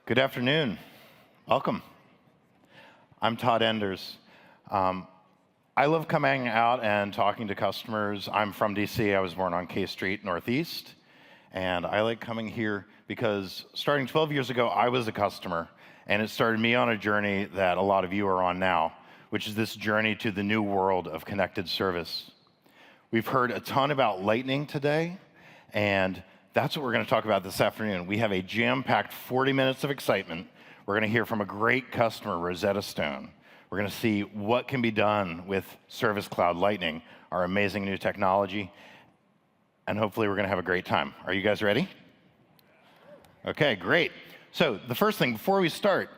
Good afternoon. Welcome. I'm Todd Enders. I love coming out and talking to customers. I'm from DC. I was born on K Street Northeast. And I like coming here because starting 12 years ago, I was a customer. And it started me on a journey that a lot of you are on now, which is this journey to the new world of connected service. We've heard a ton about Lightning today. And that's what we're going to talk about this afternoon. We have a jam-packed 40 minutes of excitement. We're going to hear from a great customer, Rosetta Stone. We're going to see what can be done with Service Cloud Lightning, our amazing new technology, and hopefully we're going to have a great time. Are you guys ready? Okay, great. So the first thing, before we start,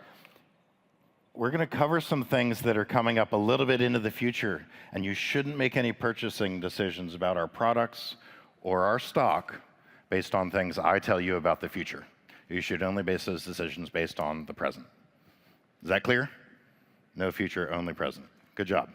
we're going to cover some things that are coming up a little bit into the future, and you shouldn't make any purchasing decisions about our products or our stock based on things I tell you about the future. You should only base those decisions based on the present. Is that clear? No future, only present. Good job.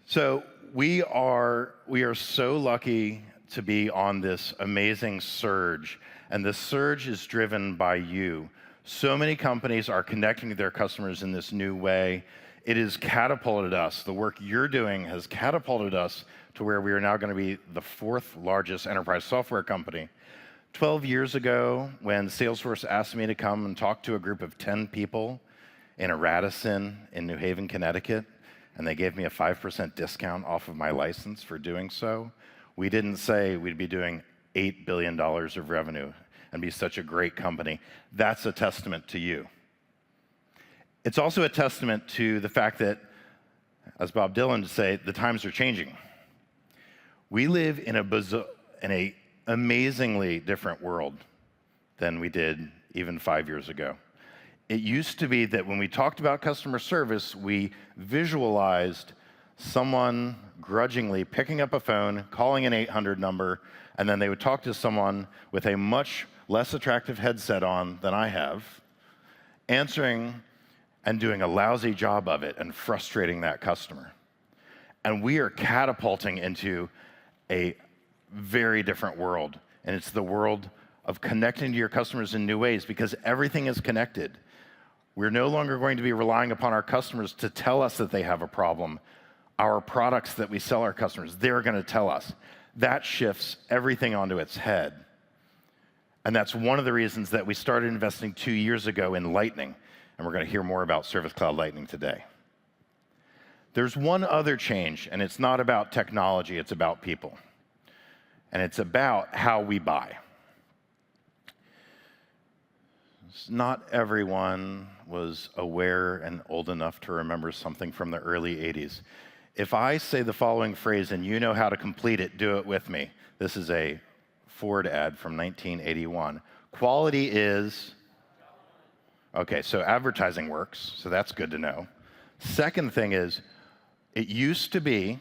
So we are so lucky to be on this amazing surge, and the surge is driven by you. So many companies are connecting to their customers in this new way. It has catapulted us. The work you're doing has catapulted us to where we are now going to be the fourth largest enterprise software company. 12 years ago, when Salesforce asked me to come and talk to a group of 10 people in a Radisson in New Haven, Connecticut, and they gave me a 5% discount off of my license for doing so, we didn't say we'd be doing $8 billion of revenue and be such a great company. That's a testament to you. It's also a testament to the fact that, as Bob Dylan would say, the times are changing. We live in an amazingly different world than we did even 5 years ago. It used to be that when we talked about customer service, we visualized someone grudgingly picking up a phone, calling an 800 number, and then they would talk to someone with a much less attractive headset on than I have, answering and doing a lousy job of it and frustrating that customer. And we are catapulting into a very different world, and it's the world of connecting to your customers in new ways because everything is connected. We're no longer going to be relying upon our customers to tell us that they have a problem. Our products that we sell our customers, they're going to tell us. That shifts everything onto its head. And that's one of the reasons that we started investing 2 years ago in Lightning, and we're going to hear more about Service Cloud Lightning today. There's one other change, and it's not about technology, it's about people. And it's about how we buy. Not everyone was aware and old enough to remember something from the early 80s. If I say the following phrase and you know how to complete it, do it with me. This is a Ford ad from 1981. Quality is... Okay, so advertising works, so that's good to know. Second thing is, it used to be,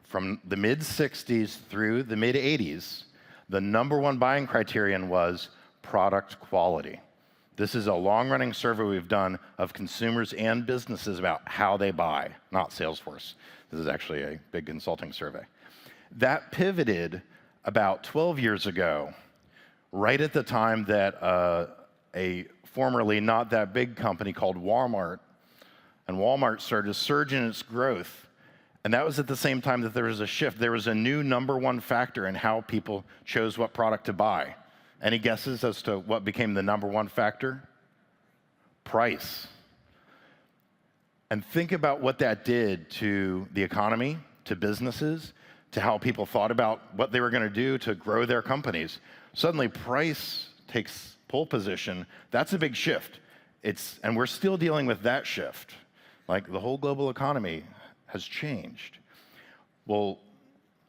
from the mid-'60s through the mid-'80s, the number one buying criterion was product quality. This is a long-running survey we've done of consumers and businesses about how they buy, not Salesforce. This is actually a big consulting survey. That pivoted about 12 years ago, right at the time that a formerly not that big company called Walmart, and Walmart started to surge in its growth. And that was at the same time that there was a shift. There was a new number one factor in how people chose what product to buy. Any guesses as to what became the number one factor? Price. And think about what that did to the economy, to businesses, to how people thought about what they were going to do to grow their companies. Suddenly, price takes pole position. That's a big shift. And we're still dealing with that shift. Like the whole global economy has changed. Well,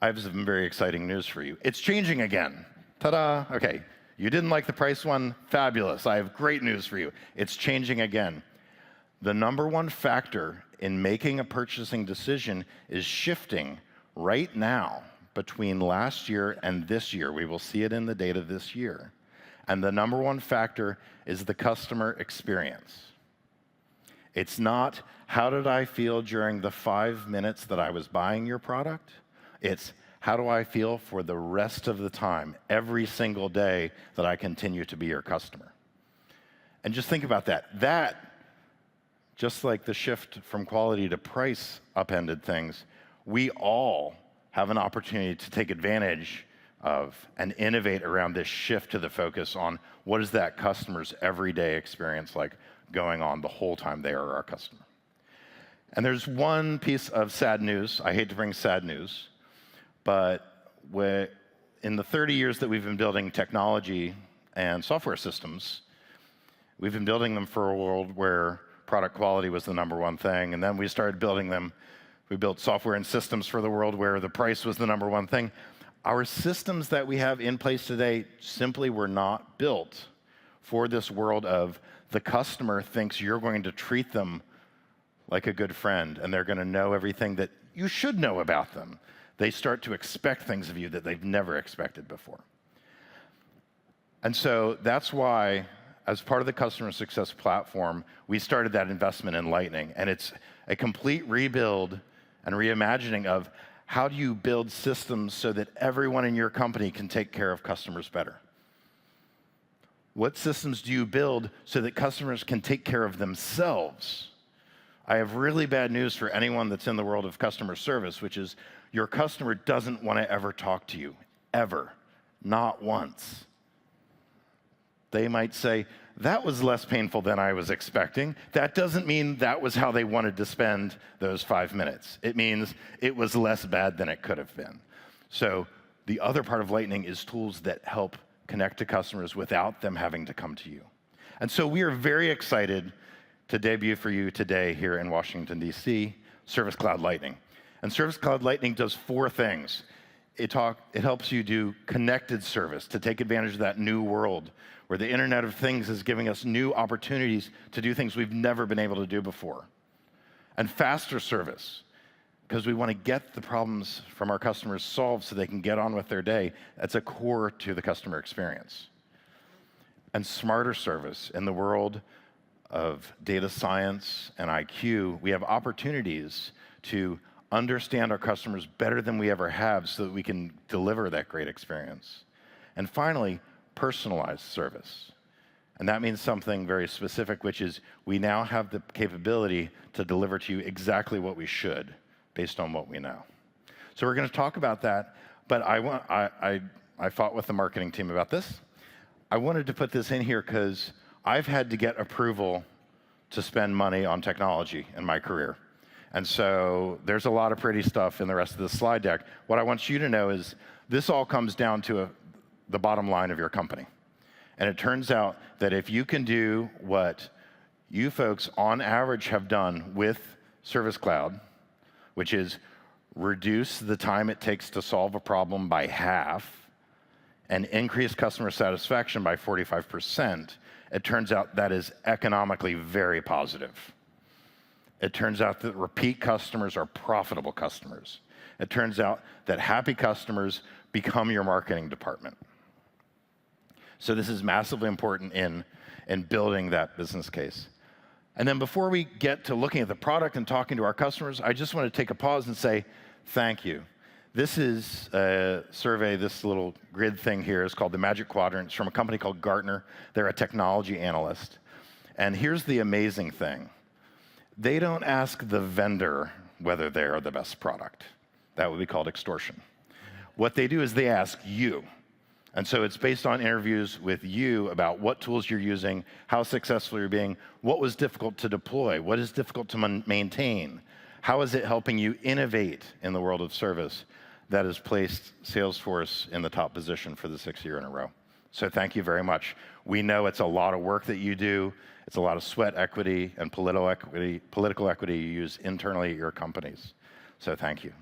I have some very exciting news for you. It's changing again. Ta-da! Okay, you didn't like the price one? Fabulous. I have great news for you. It's changing again. The number one factor in making a purchasing decision is shifting right now between last year and this year. We will see it in the data this year. And the number one factor is the customer experience. It's not, how did I feel during the 5 minutes that I was buying your product? It's, how do I feel for the rest of the time, every single day that I continue to be your customer? And just think about that. That, just like the shift from quality to price upended things, we all have an opportunity to take advantage of and innovate around this shift to the focus on what is that customer's everyday experience like going on the whole time they are our customer. And there's one piece of sad news. I hate to bring sad news, but in the 30 years that we've been building technology and software systems, we've been building them for a world where product quality was the #1 thing, and then we started building them. We built software and systems for the world where the price was the #1 thing. Our systems that we have in place today simply were not built for this world of the customer thinks you're going to treat them like a good friend, and they're going to know everything that you should know about them. They start to expect things of you that they've never expected before. And so that's why, as part of the customer success platform, we started that investment in Lightning. And it's a complete rebuild and reimagining of how do you build systems so that everyone in your company can take care of customers better? What systems do you build so that customers can take care of themselves? I have really bad news for anyone that's in the world of customer service, which is your customer doesn't want to ever talk to you, ever, not once. They might say, that was less painful than I was expecting. That doesn't mean that was how they wanted to spend those 5 minutes. It means it was less bad than it could have been. So the other part of Lightning is tools that help connect to customers without them having to come to you. And so we are very excited to debut for you today here in Washington, D.C., Service Cloud Lightning. And Service Cloud Lightning does 4 things. It helps you do connected service to take advantage of that new world where the Internet of Things is giving us new opportunities to do things we've never been able to do before. And faster service, because we want to get the problems from our customers solved so they can get on with their day. That's a core to the customer experience. And smarter service. In the world of data science and IQ, we have opportunities to understand our customers better than we ever have so that we can deliver that great experience. And finally, personalized service. And that means something very specific, which is we now have the capability to deliver to you exactly what we should based on what we know. So we're going to talk about that, but I fought with the marketing team about this. I wanted to put this in here because I've had to get approval to spend money on technology in my career. And so there's a lot of pretty stuff in the rest of the slide deck. What I want you to know is this all comes down to the bottom line of your company. And it turns out that if you can do what you folks on average have done with Service Cloud, which is reduce the time it takes to solve a problem by half and increase customer satisfaction by 45%, it turns out that is economically very positive. It turns out that repeat customers are profitable customers. It turns out that happy customers become your marketing department. So this is massively important in building that business case. And then before we get to looking at the product and talking to our customers, I just want to take a pause and say thank you. This is a survey, this little grid thing here is called the Magic Quadrants from a company called Gartner. They're a technology analyst. And here's the amazing thing. They don't ask the vendor whether they're the best product. That would be called extortion. What they do is they ask you. And so it's based on interviews with you about what tools you're using, how successful you're being, what was difficult to deploy, what is difficult to maintain, how is it helping you innovate in the world of service. That has placed Salesforce in the top position for the 6th year in a row. So thank you very much. We know it's a lot of work that you do. It's a lot of sweat equity and political equity you use internally at your companies. So thank you.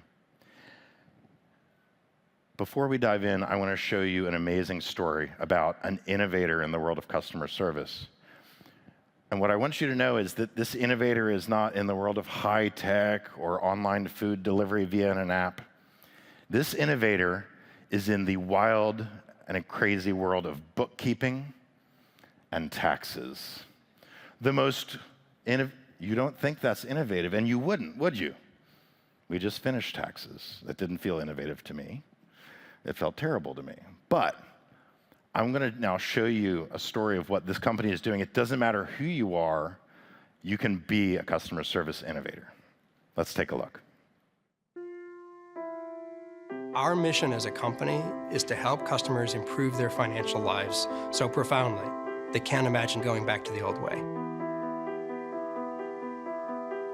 Before we dive in, I want to show you an amazing story about an innovator in the world of customer service. And what I want you to know is that this innovator is not in the world of high tech or online food delivery via an app. This innovator is in the wild and crazy world of bookkeeping and taxes. You don't think that's innovative, and you wouldn't, would you? We just finished taxes. That didn't feel innovative to me. It felt terrible to me. But I'm going to now show you a story of what this company is doing. It doesn't matter who you are, you can be a customer service innovator. Let's take a look. Our mission as a company is to help customers improve their financial lives so profoundly they can't imagine going back to the old way.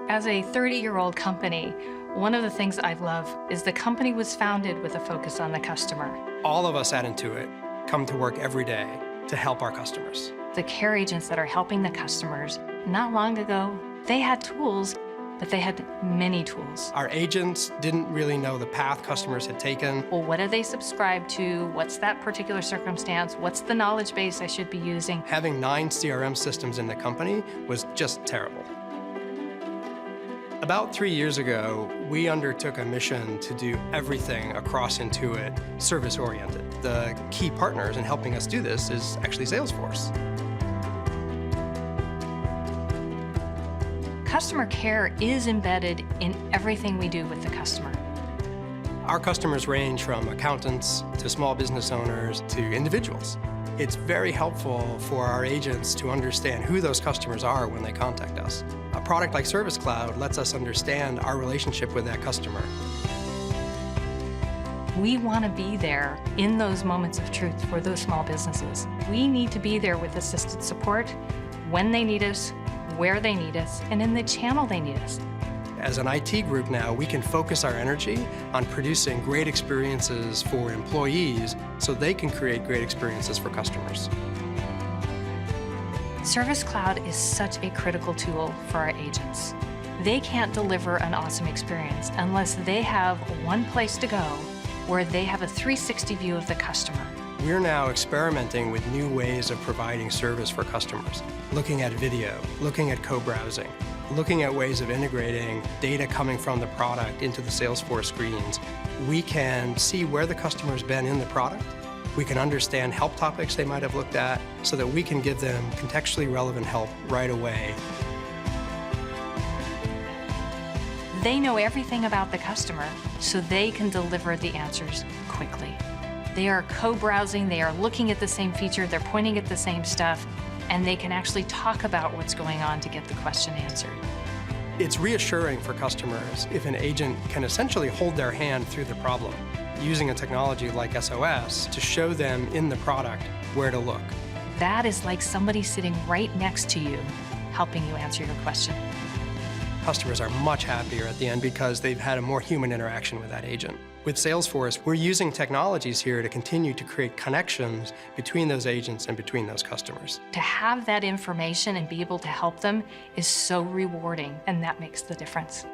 As a 30-year-old company, one of the things I love is the company was founded with a focus on the customer. All of us at Intuit come to work every day to help our customers. The care agents that are helping the customers, not long ago, they had tools, but they had many tools. Our agents didn't really know the path customers had taken. Well, what do they subscribe to? What's that particular circumstance? What's the knowledge base I should be using? Having 9 CRM systems in the company was just terrible. About 3 years ago, we undertook a mission to do everything across Intuit service-oriented. The key partners in helping us do this is actually Salesforce. Customer care is embedded in everything we do with the customer. Our customers range from accountants to small business owners to individuals. It's very helpful for our agents to understand who those customers are when they contact us. A product like Service Cloud lets us understand our relationship with that customer. We want to be there in those moments of truth for those small businesses. We need to be there with assisted support when they need us, where they need us, and in the channel they need us. As an IT group now, we can focus our energy on producing great experiences for employees so they can create great experiences for customers. Service Cloud is such a critical tool for our agents. They can't deliver an awesome experience unless they have one place to go where they have a 360 view of the customer. We're now experimenting with new ways of providing service for customers, looking at video, looking at co-browsing, looking at ways of integrating data coming from the product into the Salesforce screens. We can see where the customer's been in the product. We can understand help topics they might have looked at so that we can give them contextually relevant help right away. They know everything about the customer, so they can deliver the answers quickly. They are co-browsing, they are looking at the same feature, they're pointing at the same stuff, and they can actually talk about what's going on to get the question answered. It's reassuring for customers if an agent can essentially hold their hand through the problem, using a technology like SOS to show them in the product where to look. That is like somebody sitting right next to you, helping you answer your question. Customers are much happier at the end because they've had a more human interaction with that agent. With Salesforce, we're using technologies here to continue to create connections between those agents and between those customers. To have that information and be able to help them is so rewarding, and that makes the difference.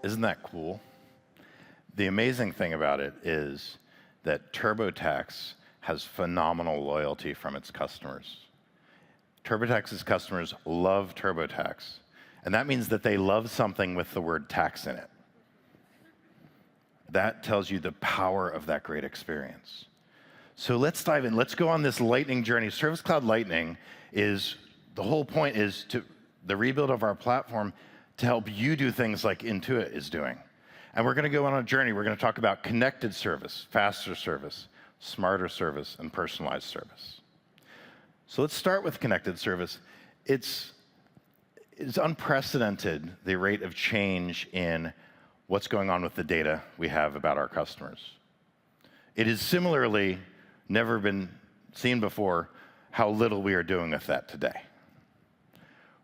Isn't that cool? The amazing thing about it is that TurboTax has phenomenal loyalty from its customers. TurboTax's customers love TurboTax, and that means that they love something with the word tax in it. That tells you the power of that great experience. So let's dive in. Let's go on this lightning journey. Service Cloud Lightning is, the whole point is to the rebuild of our platform to help you do things like Intuit is doing. And we're going to go on a journey. We're going to talk about connected service, faster service, smarter service, and personalized service. So let's start with connected service. It's unprecedented, the rate of change in what's going on with the data we have about our customers. It is similarly never been seen before how little we are doing with that today.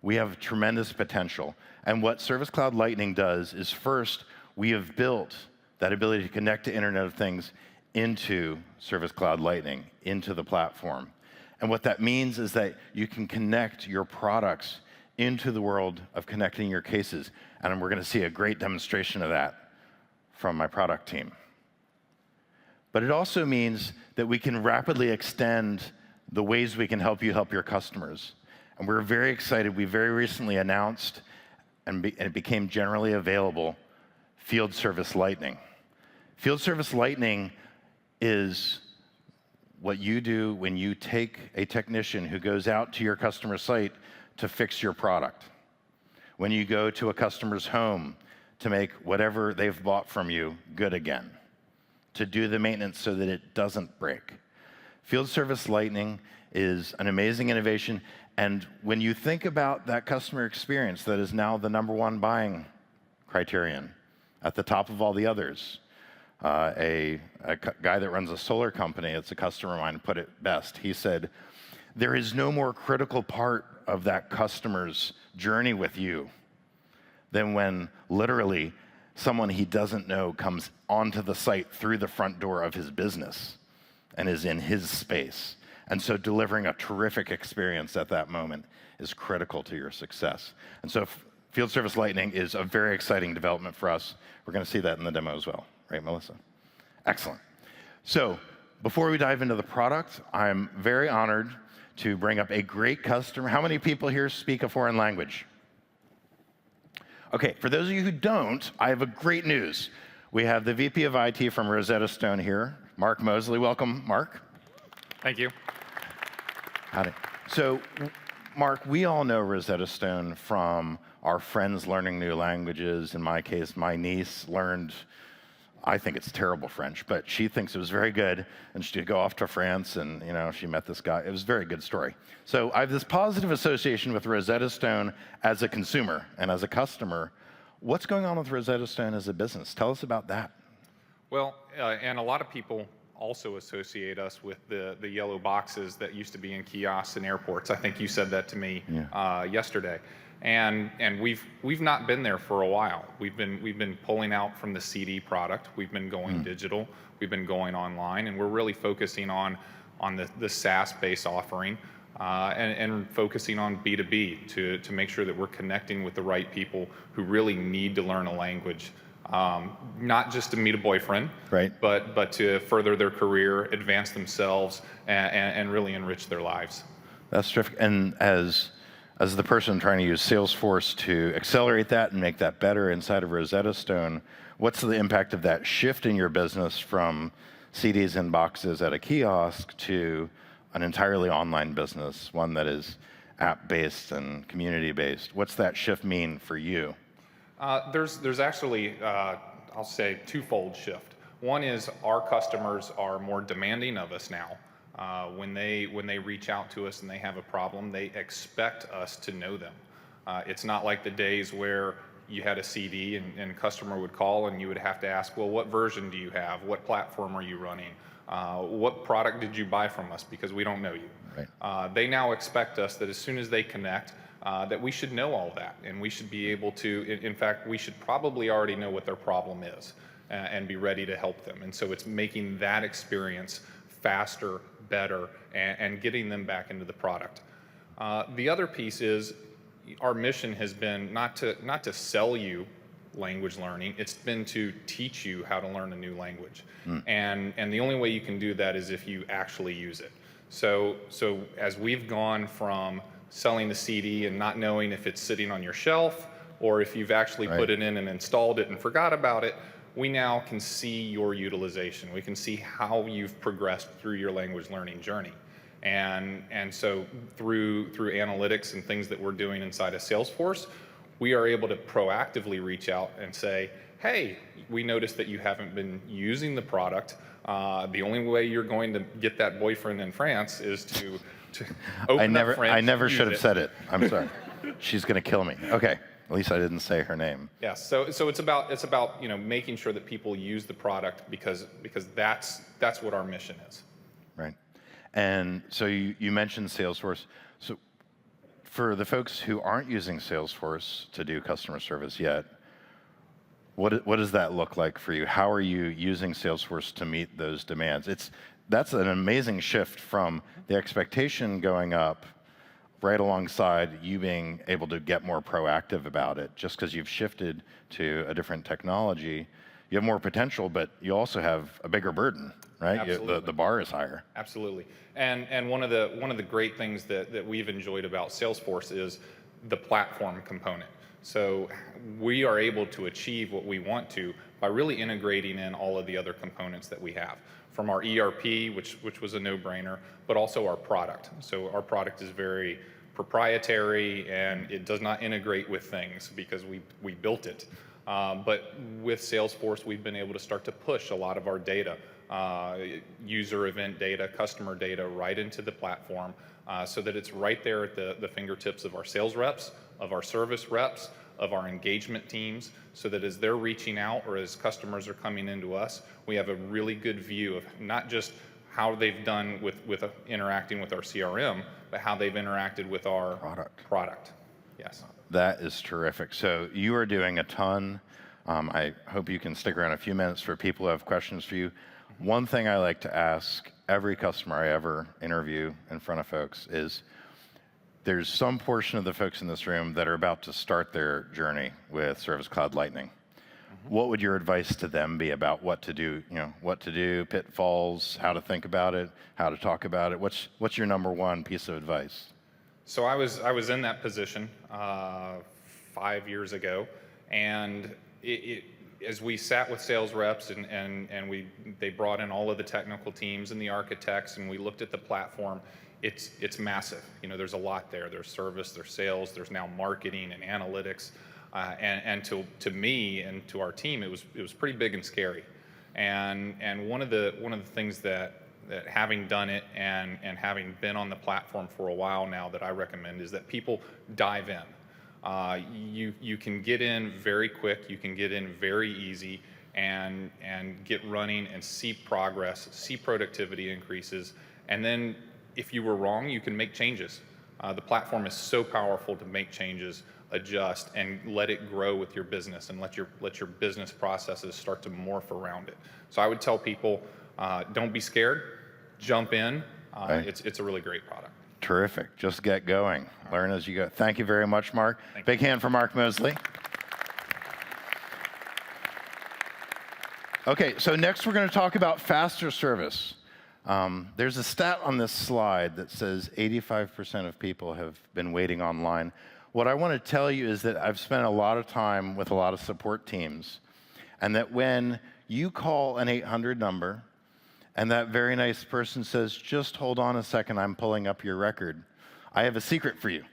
We have tremendous potential. And what Service Cloud Lightning does is first, we have built that ability to connect to Internet of Things into Service Cloud Lightning, into the platform. And what that means is that you can connect your products into the world of connecting your cases. And we're going to see a great demonstration of that from my product team. But it also means that we can rapidly extend the ways we can help you help your customers. And we're very excited. We very recently announced, and it became generally available, Field Service Lightning. Field Service Lightning is what you do when you take a technician who goes out to your customer site to fix your product. when you go to a customer's home to make whatever they've bought from you good again, to do the maintenance so that it doesn't break. Field Service Lightning is an amazing innovation, and when you think about that customer experience that is now the #1 buying criterion at the top of all the others, a guy that runs a solar company, it's a customer of mine, put it best. He said, there is no more critical part of that customer's journey with you than when literally someone he doesn't know comes onto the site through the front door of his business and is in his space. And so delivering a terrific experience at that moment is critical to your success. And so Field Service Lightning is a very exciting development for us. We're going to see that in the demo as well. Right, Melissa? Excellent. So before we dive into the product, I'm very honored to bring up a great customer. How many people here speak a foreign language? Okay, for those of you who don't, I have a great news. We have the VP of IT from Rosetta Stone here, Mark Mosley. Welcome, Mark. Thank you. Howdy. So, Mark, we all know Rosetta Stone from our friends learning new languages. In my case, my niece learned, I think it's terrible French, but she thinks it was very good, and she'd go off to France, and she met this guy. It was a very good story. So I have this positive association with Rosetta Stone as a consumer and as a customer. What's going on with Rosetta Stone as a business? Tell us about that. Well, and a lot of people also associate us with the yellow boxes that used to be in kiosks and airports. I think you said that to me yesterday. And we've not been there for a while. We've been pulling out from the CD product. We've been going digital. We've been going online, and we're really focusing on the SaaS-based offering and focusing on B2B to make sure that we're connecting with the right people who really need to learn a language, not just to meet a boyfriend, right, but to further their career, advance themselves, and really enrich their lives. That's terrific. And as the person trying to use Salesforce to accelerate that and make that better inside of Rosetta Stone, what's the impact of that shift in your business from CDs and boxes at a kiosk to an entirely online business, one that is app-based and community-based? What's that shift mean for you? There's actually, I'll say, twofold shift. One is our customers are more demanding of us now. When they reach out to us and they have a problem, they expect us to know them. It's not like the days where you had a CD and a customer would call and you would have to ask, well, what version do you have? What platform are you running? What product did you buy from us? Because we don't know you. Right. They now expect us that as soon as they connect, that we should know all that, and we should be able to, in fact, we should probably already know what their problem is and be ready to help them. And so it's making that experience faster, better, and getting them back into the product. The other piece is our mission has been not to sell you language learning, it's been to teach you how to learn a new language. And the only way you can do that is if you actually use it. So as we've gone from selling the CD and not knowing if it's sitting on your shelf or if you've actually put it in and installed it and forgot about it, we now can see your utilization. We can see how you've progressed through your language learning journey. And so through analytics and things that we're doing inside of Salesforce, we are able to proactively reach out and say, hey, we noticed that you haven't been using the product. The only way you're going to get that boyfriend in France is to open up French. I never should have said it. I'm sorry. She's going to kill me. Okay. At least I didn't say her name. Yes. So it's about making sure that people use the product because that's what our mission is. Right. And so you mentioned Salesforce. So for the folks who aren't using Salesforce to do customer service yet, what does that look like for you? How are you using Salesforce to meet those demands? That's an amazing shift from the expectation going up right alongside you being able to get more proactive about it. Just because you've shifted to a different technology, you have more potential, but you also have a bigger burden, right? Absolutely. The bar is higher. Absolutely. And one of the great things that we've enjoyed about Salesforce is the platform component. So we are able to achieve what we want to by really integrating in all of the other components that we have, from our ERP, which was a no-brainer, but also our product. So our product is very proprietary and it does not integrate with things because we built it. But with Salesforce, we've been able to start to push a lot of our data, user event data, customer data, right into the platform so that it's right there at the fingertips of our sales reps, of our service reps, of our engagement teams, so that as they're reaching out or as customers are coming into us, we have a really good view of not just how they've done with interacting with our CRM, but how they've interacted with our product. Yes. That is terrific. So you are doing a ton. I hope you can stick around a few minutes for people who have questions for you. One thing I like to ask every customer I ever interview in front of folks is, there's some portion of the folks in this room that are about to start their journey with Service Cloud Lightning. What would your advice to them be about what to do? What to do, pitfalls, how to think about it, how to talk about it? What's your number one piece of advice? So I was in that position 5 years ago, and as we sat with sales reps and they brought in all of the technical teams and the architects, and we looked at the platform. It's massive. There's a lot there. There's service, there's sales, there's now marketing and analytics, and to me and to our team, it was pretty big and scary. And one of the things that having done it and having been on the platform for a while now that I recommend is that people dive in. You can get in very quick. You can get in very easy and get running and see progress, see productivity increases, and then if you were wrong, you can make changes. The platform is so powerful to make changes, adjust, and let it grow with your business and let your business processes start to morph around it. So I would tell people, don't be scared, jump in. Right. It's a really great product. Terrific. Just get going. Learn as you go. Thank you very much, Mark. Big hand for Mark Mosley. Okay, so next we're going to talk about faster service. There's a stat on this slide that says 85% of people have been waiting online. What I want to tell you is that I've spent a lot of time with a lot of support teams, and that when you call an 800 number and that very nice person says, just hold on a second, I'm pulling up your record, I have a secret for you.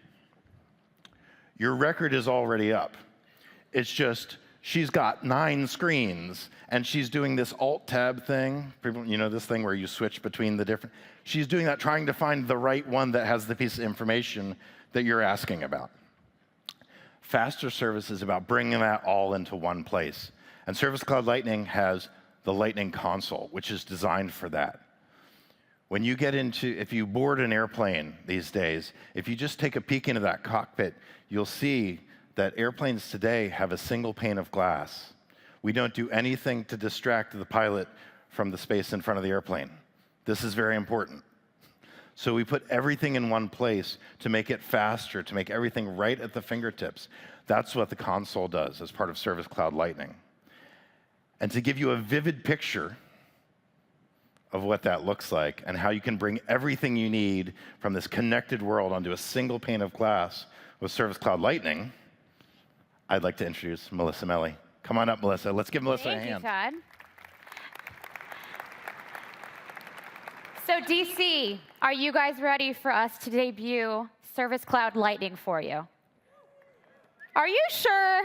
Your record is already up. It's just she's got 9 screens, and she's doing this Alt-Tab thing. This thing where you switch between the different. She's doing that, trying to find the right one that has the piece of information that you're asking about. Faster service is about bringing that all into one place. And Service Cloud Lightning has the Lightning Console, which is designed for that. When you get if you board an airplane these days, if you just take a peek into that cockpit, you'll see that airplanes today have a single pane of glass. We don't do anything to distract the pilot from the space in front of the airplane. This is very important. So we put everything in one place to make it faster, to make everything right at the fingertips. That's what the console does as part of Service Cloud Lightning. And to give you a vivid picture of what that looks like and how you can bring everything you need from this connected world onto a single pane of glass with Service Cloud Lightning, I'd like to introduce Melissa Melly. Come on up, Melissa. Let's give Melissa a hand. Thank you, Todd. So DC, are you guys ready for us to debut Service Cloud Lightning for you? Are you sure?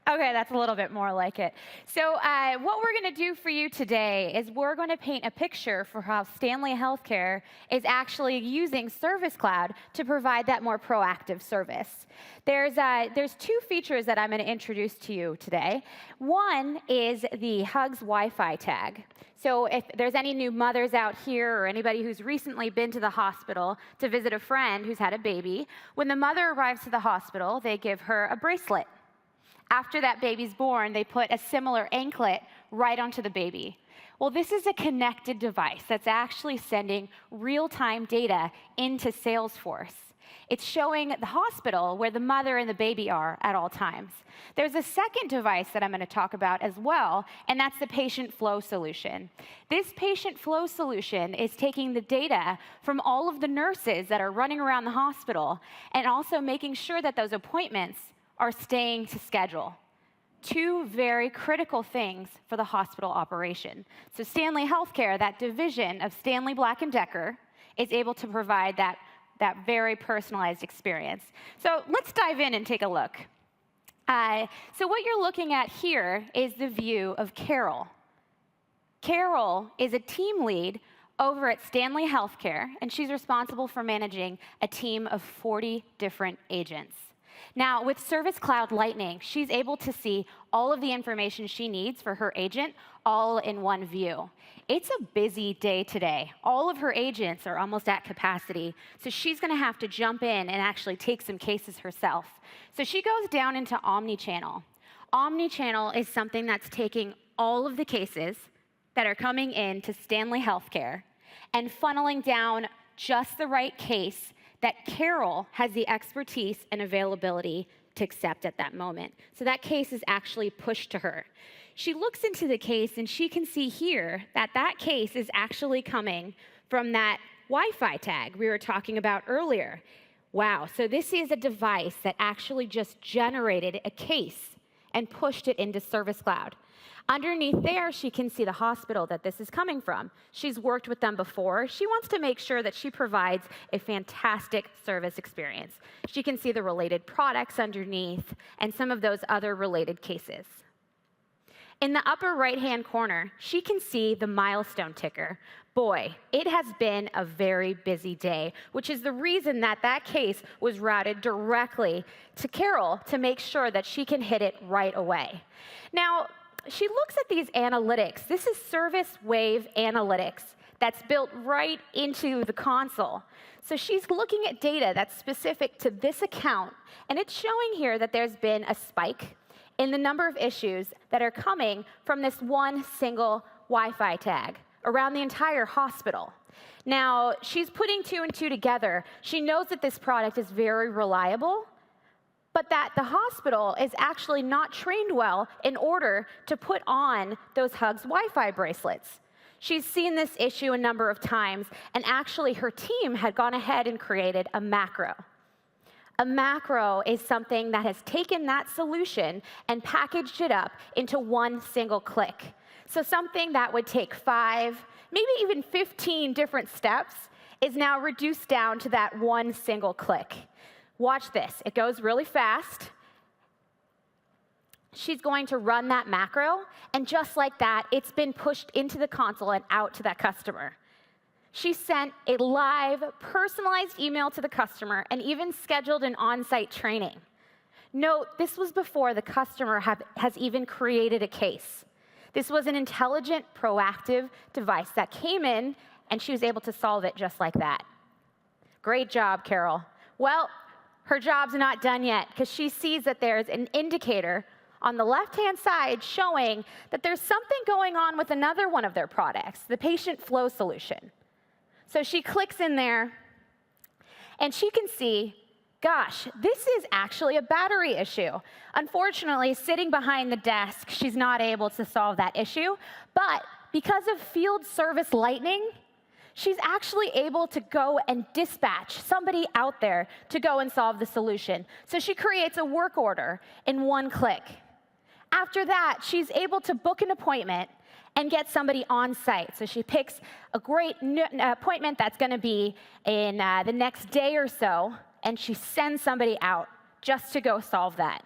Okay, that's a little bit more like it. So what we're going to do for you today is we're going to paint a picture for how Stanley Healthcare is actually using Service Cloud to provide that more proactive service. There's 2 features that I'm going to introduce to you today. One is the Hugs Wi-Fi tag. So if there's any new mothers out here or anybody who's recently been to the hospital to visit a friend who's had a baby, when the mother arrives to the hospital, they give her a bracelet. After that baby's born, they put a similar anklet right onto the baby. Well, this is a connected device that's actually sending real-time data into Salesforce. It's showing the hospital where the mother and the baby are at all times. There's a second device that I'm going to talk about as well, and that's the patient flow solution. This patient flow solution is taking the data from all of the nurses that are running around the hospital and also making sure that those appointments are staying to schedule. 2 very critical things for the hospital operation. So Stanley Healthcare, that division of Stanley Black & Decker, is able to provide that that very personalized experience. So let's dive in and take a look. So what you're looking at here is the view of Carol. Carol is a team lead over at Stanley Healthcare, and she's responsible for managing a team of 40 different agents. Now, with Service Cloud Lightning, she's able to see all of the information she needs for her agent all in one view. It's a busy day today. All of her agents are almost at capacity, so she's going to have to jump in and actually take some cases herself. So she goes down into Omnichannel. Omnichannel is something that's taking all of the cases that are coming in to Stanley Healthcare and funneling down just the right case that Carol has the expertise and availability to accept at that moment. So that case is actually pushed to her. She looks into the case and she can see here that that case is actually coming from that Wi-Fi tag we were talking about earlier. Wow, so this is a device that actually just generated a case and pushed it into Service Cloud. Underneath there, she can see the hospital that this is coming from. She's worked with them before. She wants to make sure that she provides a fantastic service experience. She can see the related products underneath and some of those other related cases. In the upper right-hand corner, she can see the milestone ticker. Boy, it has been a very busy day, which is the reason that that case was routed directly to Carol to make sure that she can hit it right away. Now, she looks at these analytics. This is Service Wave Analytics that's built right into the console. So she's looking at data that's specific to this account, and it's showing here that there's been a spike in the number of issues that are coming from this one single Wi-Fi tag around the entire hospital. Now, she's putting two and two together. She knows that this product is very reliable, but that the hospital is actually not trained well in order to put on those Hugs Wi-Fi bracelets. She's seen this issue a number of times, and actually her team had gone ahead and created a macro. A macro is something that has taken that solution and packaged it up into one single click. So something that would take 5, maybe even 15 different steps is now reduced down to that one single click. Watch this. It goes really fast. She's going to run that macro, and just like that, it's been pushed into the console and out to that customer. She sent a live, personalized email to the customer and even scheduled an on-site training. Note, this was before the customer has even created a case. This was an intelligent, proactive device that came in, and she was able to solve it just like that. Great job, Carol. Well, her job's not done yet, because she sees that there's an indicator on the left-hand side showing that there's something going on with another one of their products, the patient flow solution. So she clicks in there, and she can see, gosh, this is actually a battery issue. Unfortunately, sitting behind the desk, she's not able to solve that issue, but because of Field Service Lightning, she's actually able to go and dispatch somebody out there to go and solve the solution. So she creates a work order in one click. After that, she's able to book an appointment and get somebody on site. So she picks a great appointment that's going to be in the next day or so, and she sends somebody out just to go solve that.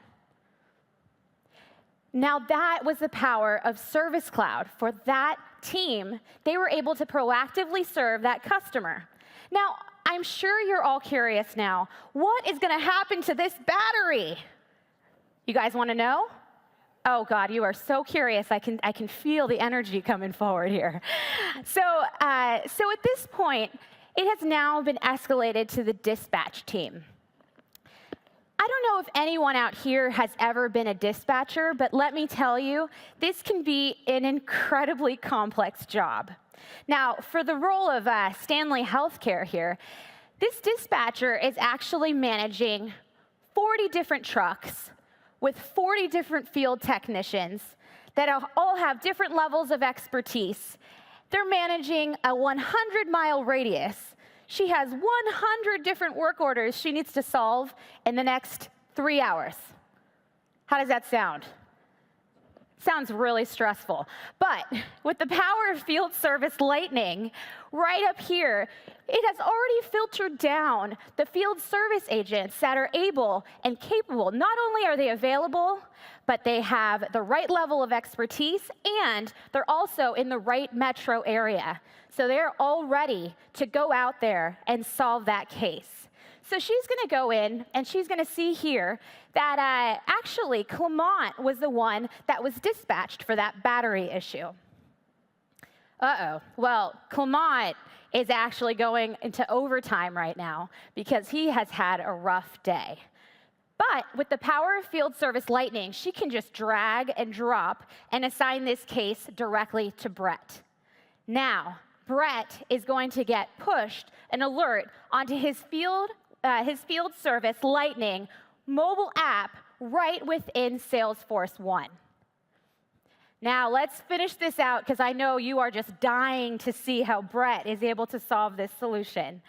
Now that was the power of Service Cloud. For that team, they were able to proactively serve that customer. Now, I'm sure you're all curious now, what is going to happen to this battery? You guys want to know? Oh God, you are so curious. I can feel the energy coming forward here. So at this point, it has now been escalated to the dispatch team. I don't know if anyone out here has ever been a dispatcher, but let me tell you, this can be an incredibly complex job. Now, for the role of Stanley Healthcare here, this dispatcher is actually managing 40 different trucks with 40 different field technicians that all have different levels of expertise. They're managing a 100-mile radius. She has 100 different work orders she needs to solve in the next 3 hours. How does that sound? Sounds really stressful. But with the power of field service lightning, right up here, it has already filtered down the field service agents that are able and capable. Not only are they available, but they have the right level of expertise, and they're also in the right metro area. So they're all ready to go out there and solve that case. So she's going to go in, and she's going to see here that actually Clement was the one that was dispatched for that battery issue. Uh-oh. Well, Clement is actually going into overtime right now because he has had a rough day. But with the power of field service lightning, she can just drag and drop and assign this case directly to Brett. Now, Brett is going to get pushed an alert onto his field service lightning mobile app right within Salesforce 1. Now, let's finish this out because I know you are just dying to see how Brett is able to solve this solution.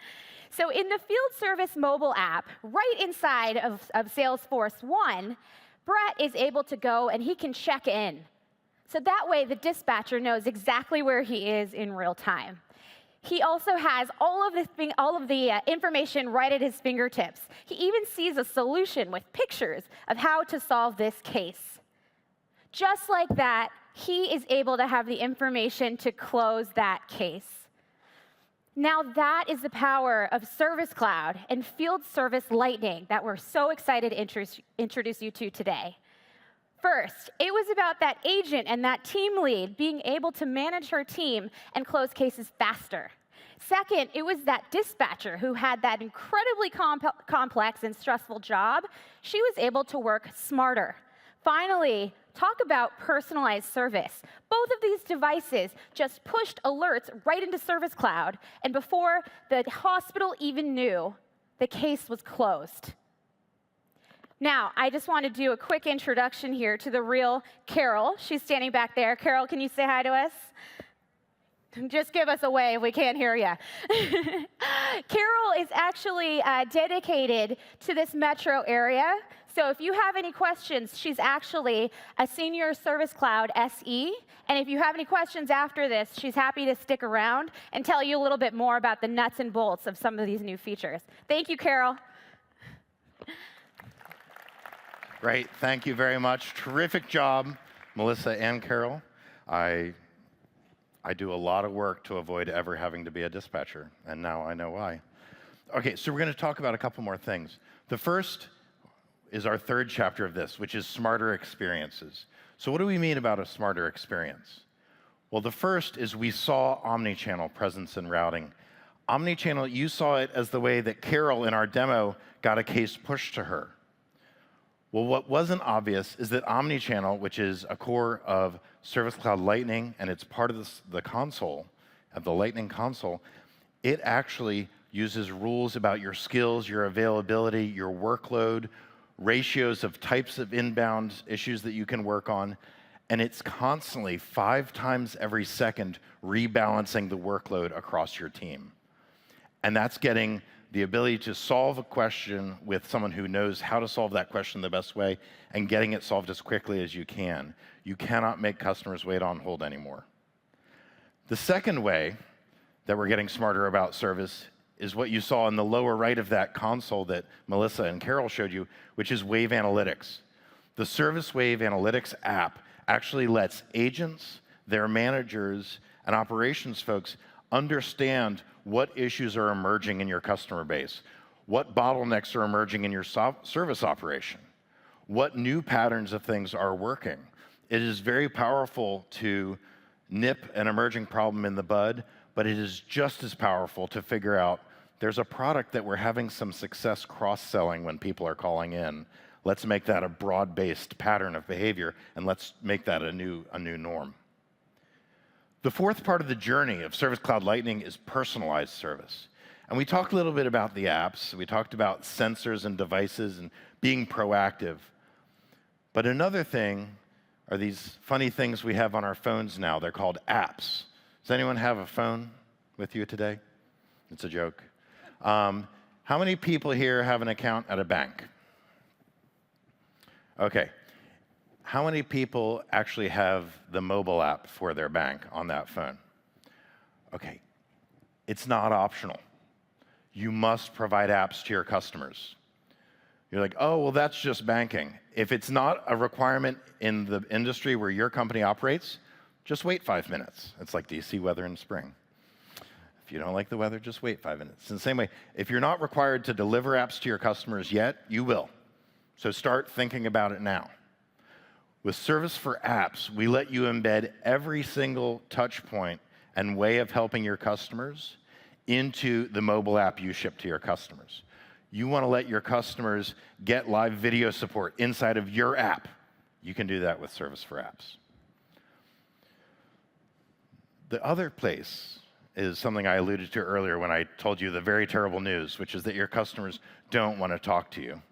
So in the field service mobile app, right inside of Salesforce 1, Brett is able to go and he can check in. So that way the dispatcher knows exactly where he is in real time. He also has all of the information right at his fingertips. He even sees a solution with pictures of how to solve this case. Just like that, he is able to have the information to close that case. Now that is the power of Service Cloud and Field Service Lightning that we're so excited to introduce you to today. First, it was about that agent and that team lead being able to manage her team and close cases faster. Second, it was that dispatcher who had that incredibly complex and stressful job. She was able to work smarter. Finally, talk about personalized service. Both of these devices just pushed alerts right into Service Cloud, and before the hospital even knew, the case was closed. Now, I just want to do a quick introduction here to the real Carol. She's standing back there. Carol, can you say hi to us? Just give us a wave. We can't hear you. Carol is actually dedicated to this metro area. So if you have any questions, she's actually a senior Service Cloud SE. And if you have any questions after this, she's happy to stick around and tell you a little bit more about the nuts and bolts of some of these new features. Thank you, Carol. Great. Thank you very much. Terrific job, Melissa and Carol. I do a lot of work to avoid ever having to be a dispatcher, and now I know why. Okay, so we're going to talk about a couple more things. The first is our third chapter of this, which is smarter experiences. So what do we mean about a smarter experience? Well, the first is we saw omnichannel presence and routing. Omnichannel, you saw it as the way that Carol in our demo got a case pushed to her. Well, what wasn't obvious is that omnichannel, which is a core of Service Cloud Lightning, and it's part of the console, of the Lightning console, it actually uses rules about your skills, your availability, your workload, ratios of types of inbound issues that you can work on, and it's constantly 5 times every second rebalancing the workload across your team. And that's getting the ability to solve a question with someone who knows how to solve that question the best way and getting it solved as quickly as you can. You cannot make customers wait on hold anymore. The second way that we're getting smarter about service is what you saw in the lower right of that console that Melissa and Carol showed you, which is Wave Analytics. The Service Wave Analytics app actually lets agents, their managers, and operations folks understand what issues are emerging in your customer base, what bottlenecks are emerging in your service operation, what new patterns of things are working. It is very powerful to nip an emerging problem in the bud, but it is just as powerful to figure out there's a product that we're having some success cross-selling when people are calling in. Let's make that a broad-based pattern of behavior, and let's make that a new norm. The fourth part of the journey of Service Cloud Lightning is personalized service. And we talked a little bit about the apps. We talked about sensors and devices and being proactive. But another thing are these funny things we have on our phones now. They're called apps. Does anyone have a phone with you today? It's a joke. How many people here have an account at a bank? Okay. how many people actually have the mobile app for their bank on that phone? Okay, it's not optional. You must provide apps to your customers. You're like, oh, well, that's just banking. If it's not a requirement in the industry where your company operates, just wait 5 minutes. It's like, do you see weather in spring? If you don't like the weather, just wait 5 minutes. In the same way, if you're not required to deliver apps to your customers yet, you will. So start thinking about it now. With Service for Apps, we let you embed every single touch point and way of helping your customers into the mobile app you ship to your customers. You want to let your customers get live video support inside of your app. You can do that with Service for Apps. The other place is something I alluded to earlier when I told you the very terrible news, which is that your customers don't want to talk to you.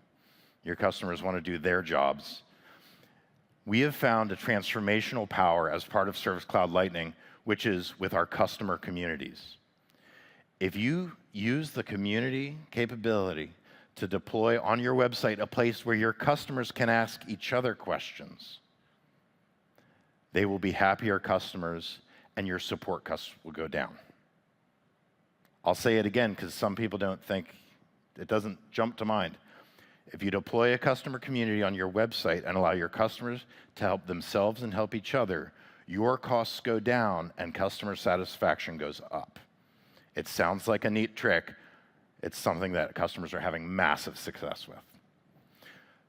Your customers want to do their jobs. We have found a transformational power as part of Service Cloud Lightning, which is with our customer communities. If you use the community capability to deploy on your website a place where your customers can ask each other questions, they will be happier customers and your support costs will go down. I'll say it again because some people don't think, it doesn't jump to mind. If you deploy a customer community on your website and allow your customers to help themselves and help each other, your costs go down and customer satisfaction goes up. It sounds like a neat trick. It's something that customers are having massive success with.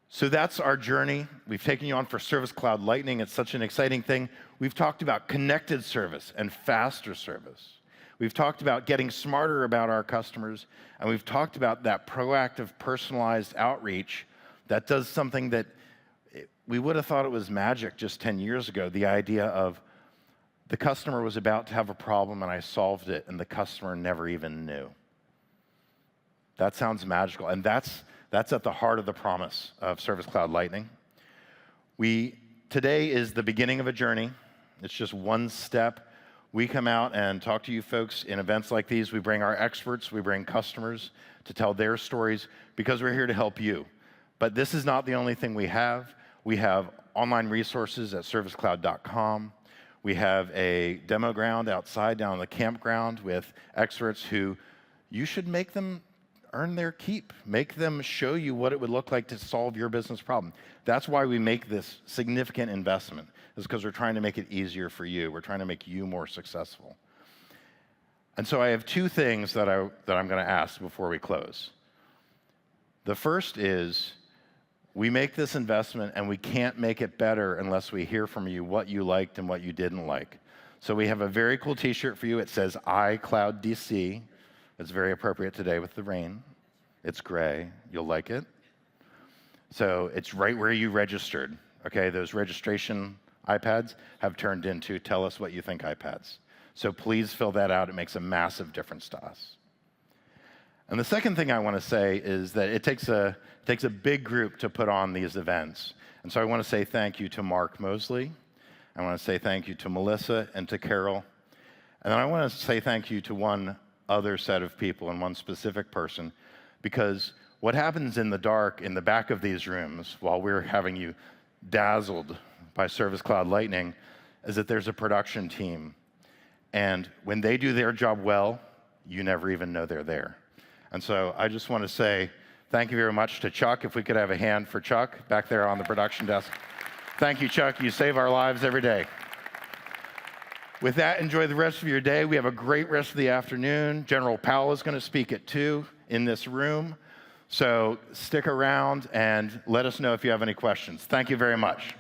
So that's our journey. We've taken you on for Service Cloud Lightning. It's such an exciting thing. We've talked about connected service and faster service. We've talked about getting smarter about our customers, and we've talked about that proactive, personalized outreach that does something that we would have thought it was magic just 10 years ago, the idea of the customer was about to have a problem and I solved it, and the customer never even knew. That sounds magical, and that's at the heart of the promise of Service Cloud Lightning. Today is the beginning of a journey. It's just one step. We come out and talk to you folks in events like these. We bring our experts, we bring customers to tell their stories because we're here to help you. But this is not the only thing we have. We have online resources at servicecloud.com. We have a demo ground outside down in the campground with experts who you should make them earn their keep. Make them show you what it would look like to solve your business problem. That's why we make this significant investment, is because we're trying to make it easier for you. We're trying to make you more successful. And so I have two things that I'm going to ask before we close. The first is, we make this investment and we can't make it better unless we hear from you what you liked and what you didn't like. So we have a very cool t-shirt for you. It says iCloud DC. It's very appropriate today with the rain. It's gray. You'll like it. So it's right where you registered. Okay, those registration iPads have turned into tell us what you think iPads. So please fill that out. It makes a massive difference to us. And the second thing I want to say is that it takes a big group to put on these events. And so I want to say thank you to Mark Mosley. I want to say thank you to Melissa and to Carol. And then I want to say thank you to one other set of people and one specific person, because what happens in the dark in the back of these rooms while we're having you dazzled by Service Cloud Lightning is that there's a production team. And when they do their job well, you never even know they're there. And so I just want to say thank you very much to Chuck. If we could have a hand for Chuck back there on the production desk. Thank you, Chuck. You save our lives every day. With that, enjoy the rest of your day. We have a great rest of the afternoon. General Powell is going to speak at 2 in this room. So stick around and let us know if you have any questions. Thank you very much.